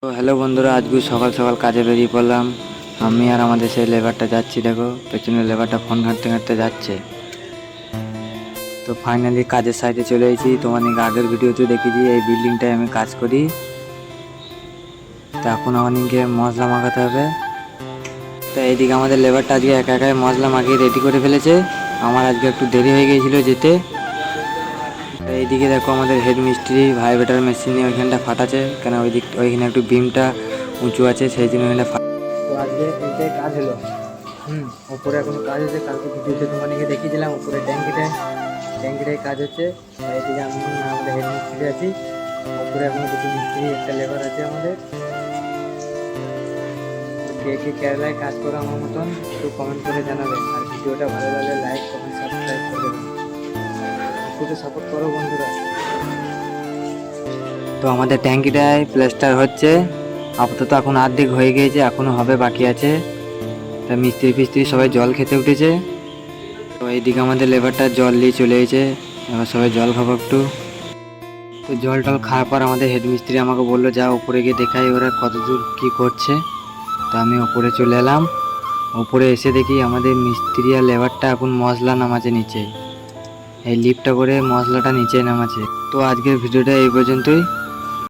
তো হ্যালো বন্ধুরা, আজকে সকাল সকাল কাজে বেরিয়ে পড়লাম। আমি আর আমাদের সেই লেবারটা যাচ্ছি। দেখো পেছনে লেবারটা ফোন ঘাঁটতে ঘাঁটতে যাচ্ছে। তো ফাইনালি কাজের সাইডে চলে এসেছি। তোমাদেরকে আগের ভিডিওতে দেখেছি এই বিল্ডিংটায় আমি কাজ করি। তো এখন আমাদেরকে মশলা মাখাতে হবে। তো এইদিকে আমাদের লেবারটা আজকে একা একাই মশলা মাখিয়ে রেডি করে ফেলেছে। আমার আজকে একটু দেরি হয়ে গিয়েছিল যেতে। তো এইদিকে দেখো আমাদের হেড মিস্ত্রি ভাইব্রেটার মেশিন নিয়ে ওইখানটা ফাটাচ্ছে, কেন ওইখানে একটু বিমটা উঁচু আছে, সেই জন্য ওইখানে। তো আজকে এইটাই কাজ হলো। উপরে এখনো কাজ হচ্ছে। কালকে ভিডিওতে তোমাদেরকে দেখিয়েছিলাম উপরে ট্যাঙ্কিটাই কাজ হচ্ছে। এইদিকে আমি আমাদের হেড মিস্ত্রি আছি। উপরে এখনো দুটো মিস্ত্রি একটা লেবার আছে আমাদের। কে কে কেরালায় কাজ করো আমার মতন একটু কমেন্ট করে জানাবেন, আর ভিডিওটা ভালো লাগলে লাইক কমেন্ট সাবস্ক্রাইব করে দেবেন। একটু সাপোর্ট করো বন্ধুরা। তো আমাদের ট্যাঙ্কিটায় প্লাস্টার হচ্ছে। আপাতত এখন অর্ধেক হয়ে গিয়েছে, এখনো হবে, বাকি আছে। তা মিস্ত্রি ফিস্ত্রি সবাই জল খেতে উঠেছে। তো এইদিকে আমাদের লেবারটা জল নিয়ে চলে এসেছে। এবার সবাই জল খাবো একটু। তো জল টল খাওয়ার পর আমাদের হেড মিস্ত্রি আমাকে বললো যা উপরে গিয়ে দেখাই ওরা কত দূর কী করছে। তো আমি উপরে চলে এলাম। উপরে এসে দেখি আমাদের মিস্ত্রি আর লেবারটা এখন মশলা নামাচ্ছে নিচে। এই লিফটটা করে মশলাটা নিচে নামাচ্ছে। তো আজকের ভিডিওটা এই পর্যন্তই।